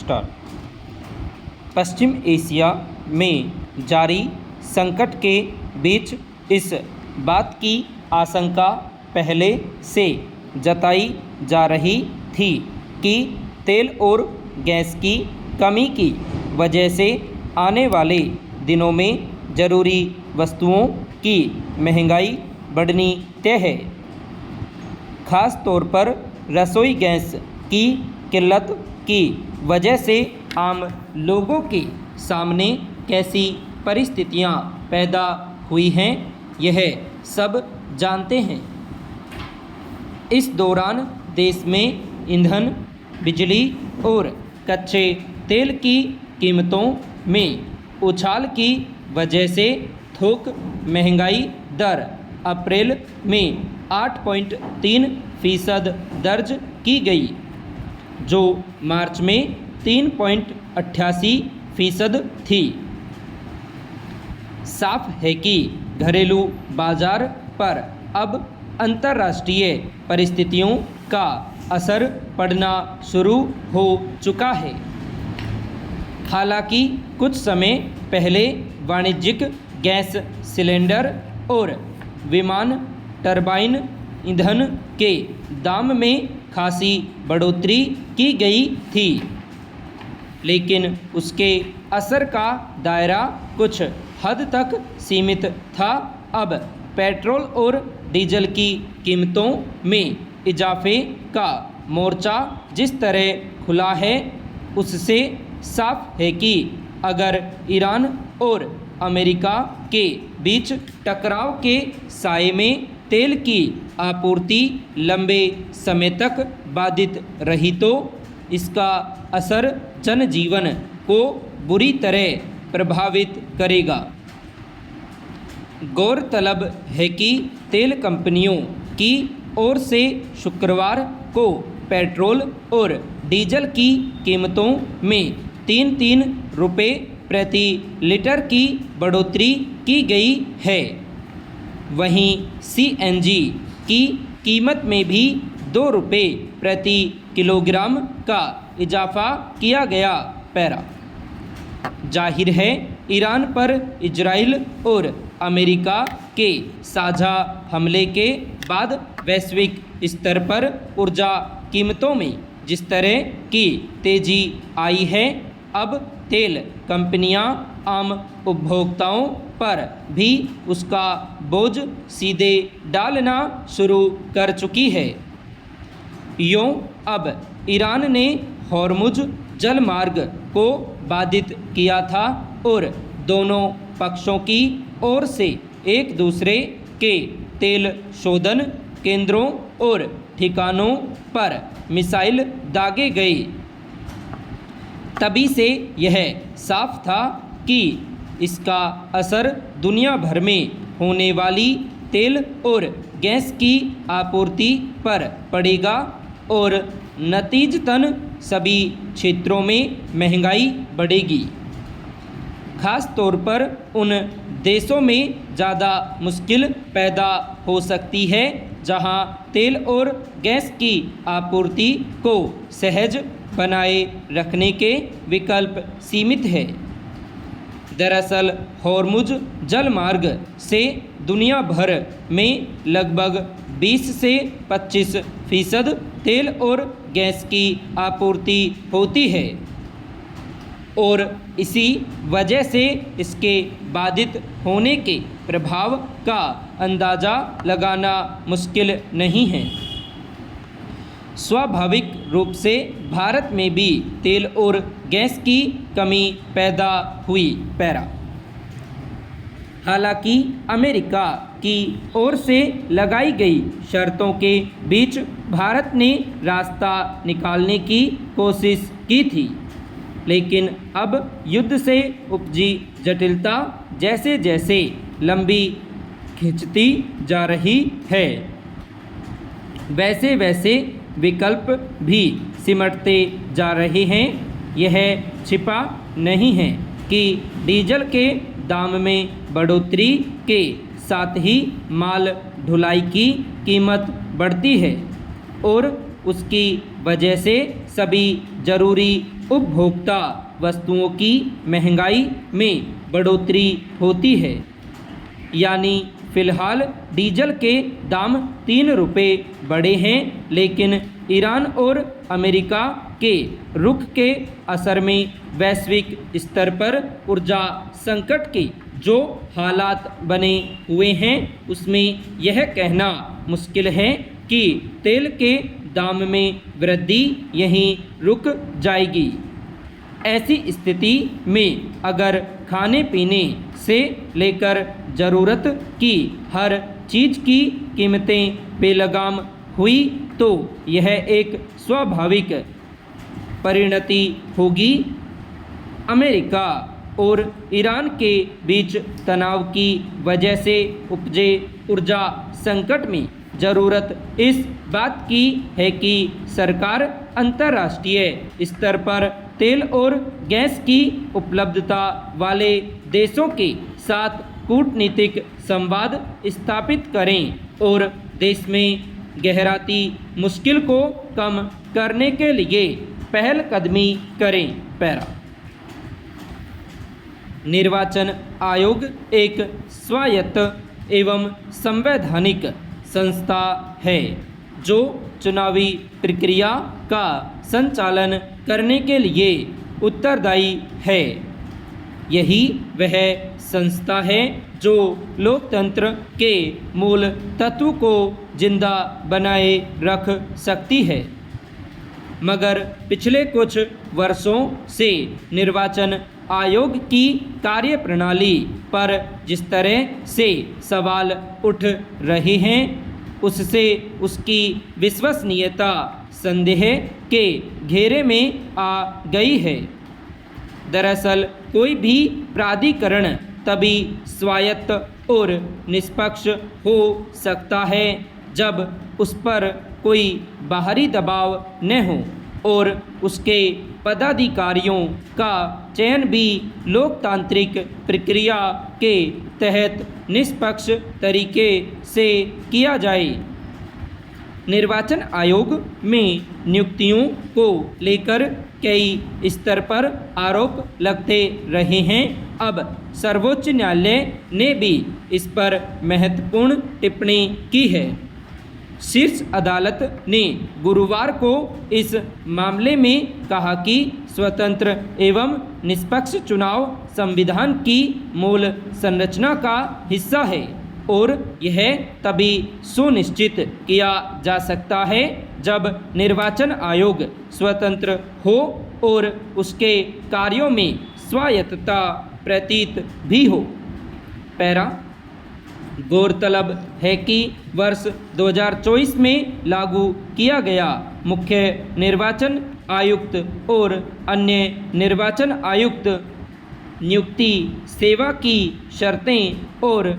Start. पश्चिम Asia में जारी संकट के बीच इस बात की आशंका पहले से जताई जा रही थी कि तेल और गैस की कमी की वजह से आने वाले दिनों में ज़रूरी वस्तुओं की महंगाई बढ़नी तय है। ख़ास तौर पर रसोई गैस की किल्लत की वजह से आम लोगों के सामने कैसी परिस्थितियां पैदा हुई हैं, यह सब जानते हैं। इस दौरान देश में ईंधन, बिजली और कच्चे तेल की कीमतों में उछाल की वजह से थोक महंगाई दर अप्रैल में 8.3% दर्ज की गई, जो मार्च में 3.88% थी। साफ है कि घरेलू बाजार पर अब अंतर्राष्ट्रीय परिस्थितियों का असर पड़ना शुरू हो चुका है। हालांकि कुछ समय पहले वाणिज्यिक गैस सिलेंडर और विमान टरबाइन ईंधन के दाम में खासी बढ़ोतरी की गई थी, लेकिन उसके असर का दायरा कुछ हद तक सीमित था। अब पेट्रोल और डीजल की कीमतों में इजाफे का मोर्चा जिस तरह खुला है, उससे साफ है कि अगर ईरान और अमेरिका के बीच टकराव के साए में तेल की आपूर्ति लंबे समय तक बाधित रही तो इसका असर जनजीवन को बुरी तरह प्रभावित करेगा। गौरतलब है कि तेल कंपनियों की ओर से शुक्रवार को पेट्रोल और डीजल की कीमतों में 3 रुपये प्रति लीटर की बढ़ोतरी की गई है। वहीं सीएनजी की कीमत में भी 2 रुपये प्रति किलोग्राम का इजाफा किया गया। पैरा जाहिर है, ईरान पर इजराइल और अमेरिका के साझा हमले के बाद वैश्विक स्तर पर ऊर्जा कीमतों में जिस तरह की तेजी आई है, अब तेल कंपनियां आम उपभोक्ताओं पर भी उसका बोझ सीधे डालना शुरू कर चुकी है। यूं अब ईरान ने हॉर्मुज जलमार्ग को बाधित किया था और दोनों पक्षों की ओर से एक दूसरे के तेल शोधन केंद्रों और ठिकानों पर मिसाइल दागे गए। तभी से यह साफ था कि इसका असर दुनिया भर में होने वाली तेल और गैस की आपूर्ति पर पड़ेगा और नतीजतन सभी क्षेत्रों में महंगाई बढ़ेगी। खास तौर पर उन देशों में ज़्यादा मुश्किल पैदा हो सकती है जहां तेल और गैस की आपूर्ति को सहज बनाए रखने के विकल्प सीमित है। दरअसल हॉर्मुज जलमार्ग से दुनिया भर में लगभग 20 से 25% तेल और गैस की आपूर्ति होती है और इसी वजह से इसके बाधित होने के प्रभाव का अंदाज़ा लगाना मुश्किल नहीं है। स्वाभाविक रूप से भारत में भी तेल और गैस की कमी पैदा हुई। पैरा हालांकि अमेरिका की ओर से लगाई गई शर्तों के बीच भारत ने रास्ता निकालने की कोशिश की थी, लेकिन अब युद्ध से उपजी जटिलता जैसे जैसे लंबी खिंचती जा रही है, वैसे वैसे विकल्प भी सिमटते जा रहे हैं। यह छिपा नहीं है कि डीजल के दाम में बढ़ोतरी के साथ ही माल ढुलाई की कीमत बढ़ती है और उसकी वजह से सभी ज़रूरी उपभोक्ता वस्तुओं की महंगाई में बढ़ोतरी होती है। यानी फ़िलहाल डीजल के दाम 3 रुपये बढ़े हैं, लेकिन ईरान और अमेरिका के रुख के असर में वैश्विक स्तर पर ऊर्जा संकट के जो हालात बने हुए हैं, उसमें यह कहना मुश्किल है कि तेल के दाम में वृद्धि यहीं रुक जाएगी। ऐसी स्थिति में अगर खाने पीने से लेकर ज़रूरत की हर चीज़ की कीमतें बेलगाम हुई तो यह एक स्वाभाविक परिणति होगी। अमेरिका और ईरान के बीच तनाव की वजह से उपजे ऊर्जा संकट में ज़रूरत इस बात की है कि सरकार अंतर्राष्ट्रीय स्तर पर तेल और गैस की उपलब्धता वाले देशों के साथ कूटनीतिक संवाद स्थापित करें और देश में गहराती मुश्किल को कम करने के लिए पहलकदमी करें। पैरा निर्वाचन आयोग एक स्वायत्त एवं संवैधानिक संस्था है जो चुनावी प्रक्रिया का संचालन करने के लिए उत्तरदायी है। यही वह संस्था है जो लोकतंत्र के मूल तत्व को जिंदा बनाए रख सकती है। मगर पिछले कुछ वर्षों से निर्वाचन आयोग की कार्यप्रणाली पर जिस तरह से सवाल उठ रहे हैं, उससे उसकी विश्वसनीयता संदेह के घेरे में आ गई है। दरअसल कोई भी प्राधिकरण तभी स्वायत्त और निष्पक्ष हो सकता है जब उस पर कोई बाहरी दबाव न हो और उसके पदाधिकारियों का चयन भी लोकतांत्रिक प्रक्रिया के तहत निष्पक्ष तरीके से किया जाए। निर्वाचन आयोग में नियुक्तियों को लेकर कई स्तर पर आरोप लगते रहे हैं। अब सर्वोच्च न्यायालय ने भी इस पर महत्वपूर्ण टिप्पणी की है। शीर्ष अदालत ने गुरुवार को इस मामले में कहा कि स्वतंत्र एवं निष्पक्ष चुनाव संविधान की मूल संरचना का हिस्सा है और यह तभी सुनिश्चित किया जा सकता है जब निर्वाचन आयोग स्वतंत्र हो और उसके कार्यों में स्वायत्तता प्रतीत भी हो। पैरा गौरतलब है कि वर्ष 2024 में लागू किया गया मुख्य निर्वाचन आयुक्त और अन्य निर्वाचन आयुक्त नियुक्ति सेवा की शर्तें और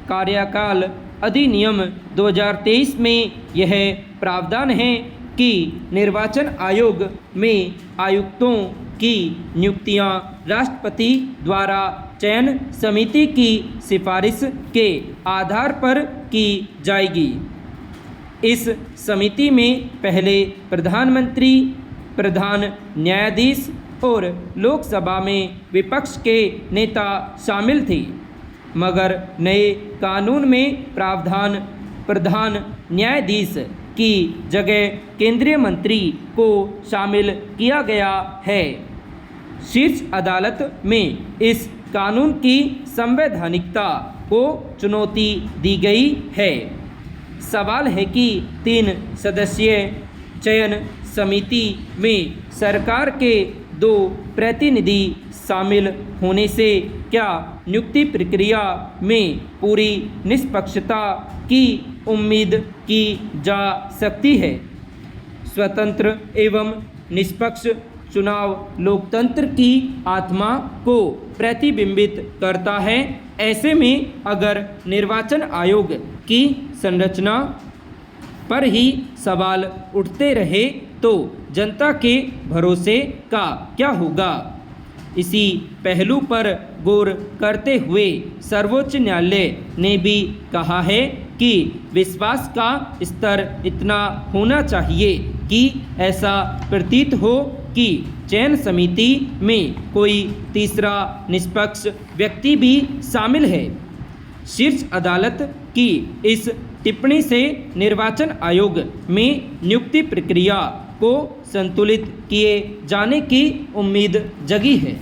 कार्यकाल अधिनियम 2023 में यह प्रावधान है कि निर्वाचन आयोग में आयुक्तों की नियुक्तियां राष्ट्रपति द्वारा चयन समिति की सिफारिश के आधार पर की जाएगी। इस समिति में पहले प्रधानमंत्री, प्रधान न्यायाधीश और लोकसभा में विपक्ष के नेता शामिल थे, मगर नए कानून में प्रावधान प्रधान न्यायाधीश की जगह केंद्रीय मंत्री को शामिल किया गया है। शीर्ष अदालत में इस कानून की संवैधानिकता को चुनौती दी गई है। सवाल है कि 3 सदस्यीय चयन समिति में सरकार के 2 प्रतिनिधि शामिल होने से क्या नियुक्ति प्रक्रिया में पूरी निष्पक्षता की उम्मीद की जा सकती है। स्वतंत्र एवं निष्पक्ष चुनाव लोकतंत्र की आत्मा को प्रतिबिंबित करता है। ऐसे में अगर निर्वाचन आयोग की संरचना पर ही सवाल उठते रहे तो जनता के भरोसे का क्या होगा। इसी पहलू पर गौर करते हुए सर्वोच्च न्यायालय ने भी कहा है कि विश्वास का स्तर इतना होना चाहिए कि ऐसा प्रतीत हो की चयन समिति में कोई तीसरा निष्पक्ष व्यक्ति भी शामिल है। शीर्ष अदालत की इस टिप्पणी से निर्वाचन आयोग में नियुक्ति प्रक्रिया को संतुलित किए जाने की उम्मीद जगी है।